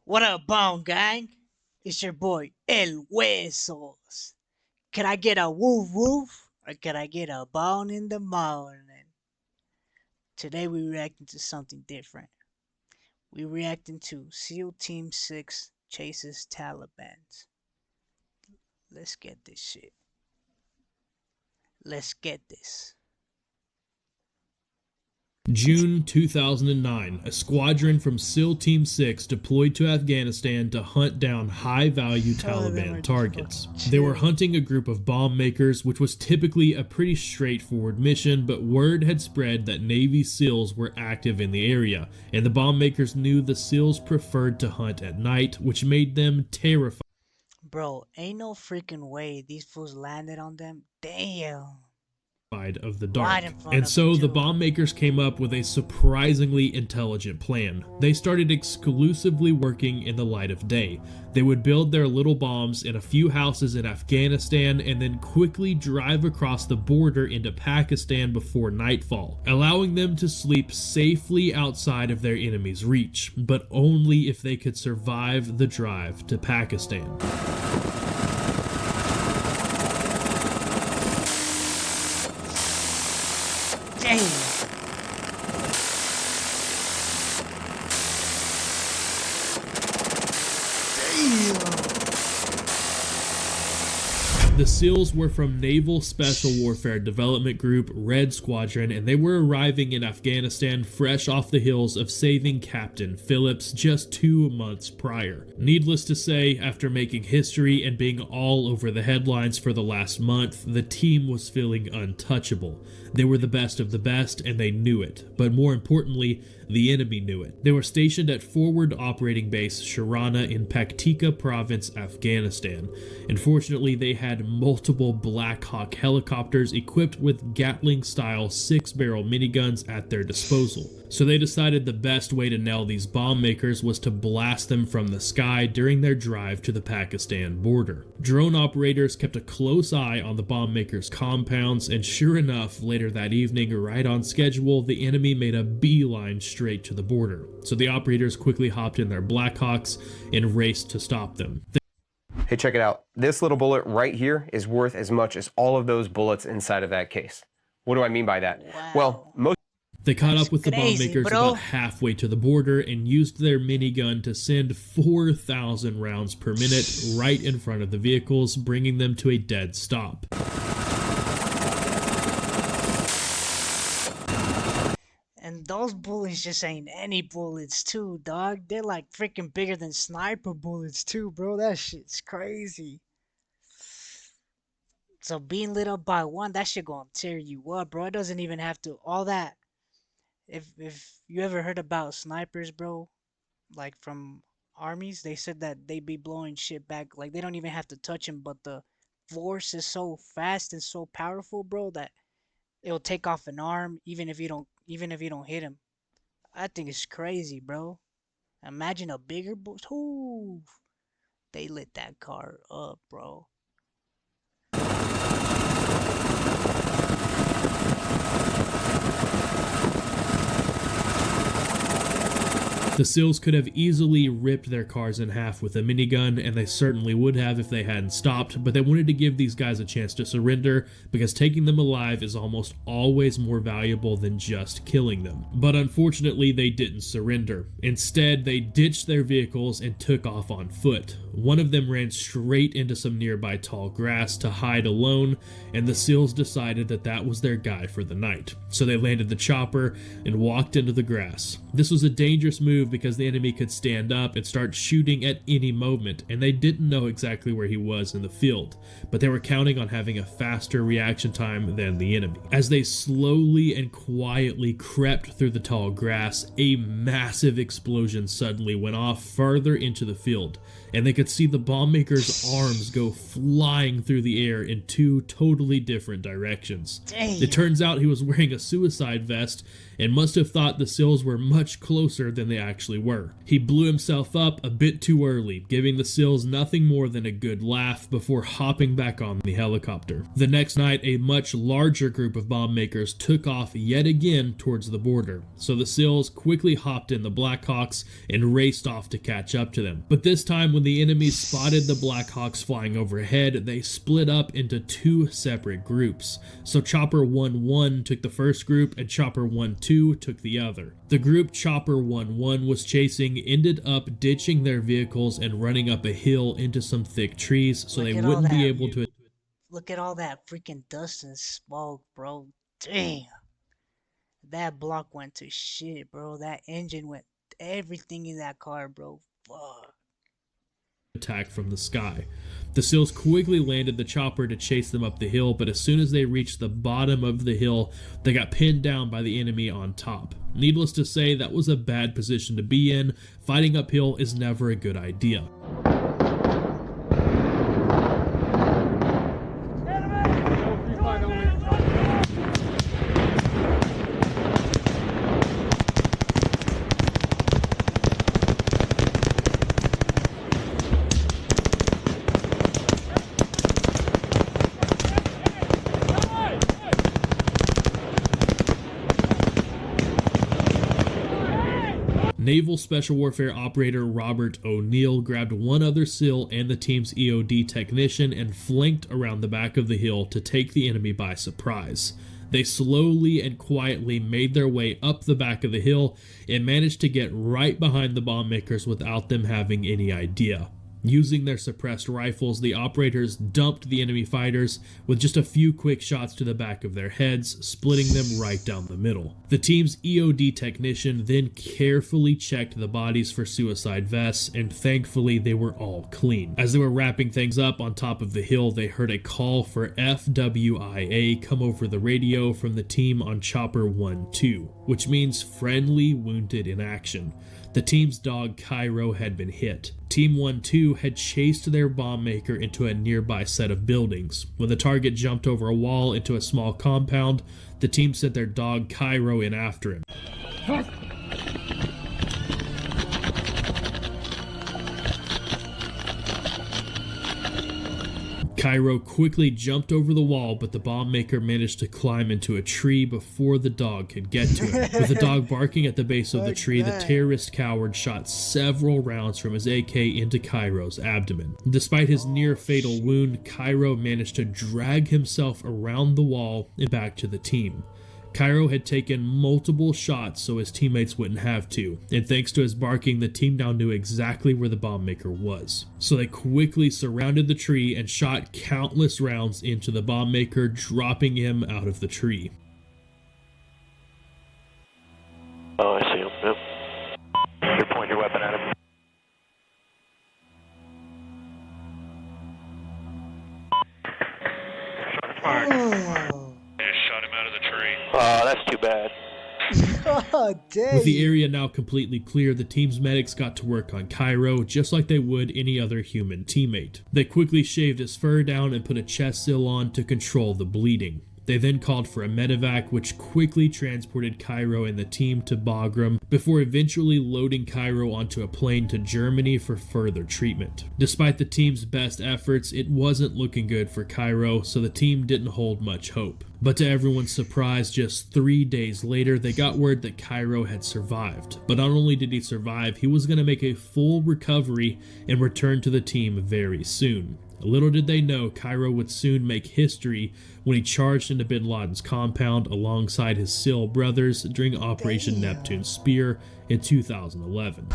What up, Bone Gang? It's your boy El Huesos. Can I get a woof woof or can I get a bone in the morning? Today we reacting to something different. We reacting to SEAL Team 6 chases Taliban. Let's get this shit. Let's get this. June 2009, a squadron from SEAL Team 6 deployed to Afghanistan to hunt down high-value Taliban targets. They were hunting a group of bomb makers, which was typically a pretty straightforward mission, but word had spread that Navy SEALs were active in the area, and the bomb makers knew the SEALs preferred to hunt at night, which made them terrified Bro, ain't no freaking way these fools landed on them. Damn. of the Right dark. in front And of them, so the too. bomb makers came up with a surprisingly intelligent plan. They started exclusively working in the light of day. They would build their little bombs in a few houses in Afghanistan and then quickly drive across the border into Pakistan before nightfall, allowing them to sleep safely outside of their enemy's reach, but only if they could survive the drive to Pakistan. Damn. Damn. The SEALs were from Naval Special Warfare Development Group, Red Squadron, and they were arriving in Afghanistan fresh off the heels of saving Captain Phillips just 2 months prior. Needless to say, after making history and being all over the headlines for the last month, the team was feeling untouchable. They were the best of the best, and they knew it. But more importantly, the enemy knew it. They were stationed at Forward Operating Base Sharana in Paktika Province, Afghanistan. Unfortunately, they had multiple Black Hawk helicopters equipped with Gatling-style 6-barrel miniguns at their disposal. So they decided the best way to nail these bomb makers was to blast them from the sky during their drive to the Pakistan border. Drone operators kept a close eye on the bomb makers' compounds, and sure enough, later that evening, right on schedule, the enemy made a beeline straight to the border. So the operators quickly hopped in their Blackhawks and raced to stop them. Hey, check it out. This little bullet right here is worth as much as all of those bullets inside of that case. What do I mean by that? Wow. Well, most They caught That's up with the bomb crazy, makers bro. about halfway to the border and used their minigun to send 4,000 rounds per minute right in front of the vehicles, bringing them to a dead stop. And those bullets just ain't any bullets, too, dog. They're like freaking bigger than sniper bullets, too, bro. That shit's crazy. So being lit up by one, that shit gonna tear you up, bro. It doesn't even have to all that. If you ever heard about snipers, bro, like from armies, they said that they be blowing shit back. Like they don't even have to touch him, but the force is so fast and so powerful, bro, that it'll take off an arm even if you don't hit him. I think it's crazy, bro. Imagine a bigger Ooh, they lit that car up, bro. The SEALs could have easily ripped their cars in half with a minigun, and they certainly would have if they hadn't stopped, but they wanted to give these guys a chance to surrender because taking them alive is almost always more valuable than just killing them. But unfortunately, they didn't surrender. Instead, they ditched their vehicles and took off on foot. One of them ran straight into some nearby tall grass to hide alone, and the SEALs decided that that was their guy for the night. So they landed the chopper and walked into the grass. This was a dangerous move because the enemy could stand up and start shooting at any moment, and they didn't know exactly where he was in the field, but they were counting on having a faster reaction time than the enemy. As they slowly and quietly crept through the tall grass, a massive explosion suddenly went off farther into the field, and they could see the bomb maker's arms go flying through the air in 2 totally different directions. Damn. It turns out he was wearing a suicide vest and must have thought the SEALs were much closer than they actually were. He blew himself up a bit too early, giving the SEALs nothing more than a good laugh before hopping back on the helicopter. The next night, a much larger group of bomb makers took off yet again towards the border, so the SEALs quickly hopped in the Blackhawks and raced off to catch up to them. But this time, when the enemy spotted the Blackhawks flying overhead, they split up into two separate groups. So Chopper 1-1 took the first group and Chopper 1-2 took the other. The group Chopper 1-1 was chasing ended up ditching their vehicles and running up a hill into some thick trees so they wouldn't be able to... Look at all that freaking dust and smoke, bro. Damn. That block went to shit, bro. That engine went... Everything in that car, bro. Fuck. Attack from the sky. The SEALs quickly landed the chopper to chase them up the hill, but as soon as they reached the bottom of the hill, they got pinned down by the enemy on top. Needless to say, that was a bad position to be in. Fighting uphill is never a good idea. Naval Special Warfare Operator Robert O'Neill grabbed one other SEAL and the team's EOD technician and flanked around the back of the hill to take the enemy by surprise. They slowly and quietly made their way up the back of the hill and managed to get right behind the bomb makers without them having any idea. Using their suppressed rifles, the operators dumped the enemy fighters with just a few quick shots to the back of their heads, splitting them right down the middle. The team's EOD technician then carefully checked the bodies for suicide vests, and thankfully they were all clean. As they were wrapping things up on top of the hill, they heard a call for FWIA come over the radio from the team on Chopper 1-2, which means friendly wounded in action. The team's dog Cairo had been hit. Team 1-2 had chased their bomb maker into a nearby set of buildings. When the target jumped over a wall into a small compound, the team sent their dog Cairo in after him. Cairo quickly jumped over the wall, but the bomb maker managed to climb into a tree before the dog could get to him. With the dog barking at the base of the tree, the terrorist coward shot several rounds from his AK into Cairo's abdomen. Despite his near-fatal wound, Cairo managed to drag himself around the wall and back to the team. Cairo had taken multiple shots so his teammates wouldn't have to, and thanks to his barking, the team now knew exactly where the bomb maker was. So they quickly surrounded the tree and shot countless rounds into the bomb maker, dropping him out of the tree. Oh, I see him. Yep. You point your weapon at him. Shots fired. They just shot him out of the tree. Oh, that's too bad. Oh, dang. With the area now completely clear, the team's medics got to work on Cairo just like they would any other human teammate. They quickly shaved his fur down and put a chest seal on to control the bleeding. They then called for a medevac, which quickly transported Cairo and the team to Bagram before eventually loading Cairo onto a plane to Germany for further treatment. Despite the team's best efforts, it wasn't looking good for Cairo, so the team didn't hold much hope. But to everyone's surprise, just 3 days later, they got word that Cairo had survived. But not only did he survive, he was going to make a full recovery and return to the team very soon. Little did they know, Cairo would soon make history when he charged into bin Laden's compound alongside his SEAL brothers during Operation Neptune Spear in 2011.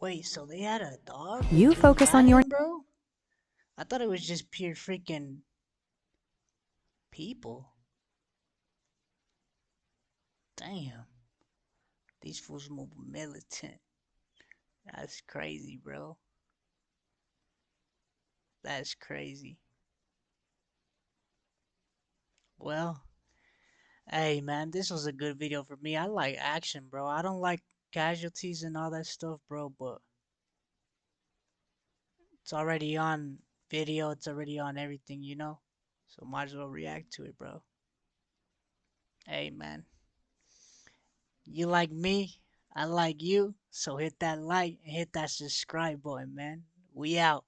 Wait, so they had a dog? You focus on your... Bro? I thought it was just pure freaking people. Damn. These fools move militant. That's crazy, bro. That's crazy. Well, hey man, this was a good video for me. I like action, bro. I don't like casualties and all that stuff, bro, but it's already on video, it's already on everything, you know? So might as well react to it, bro. Hey man, you like me, I like you, so hit that like and hit that subscribe button, man. We out.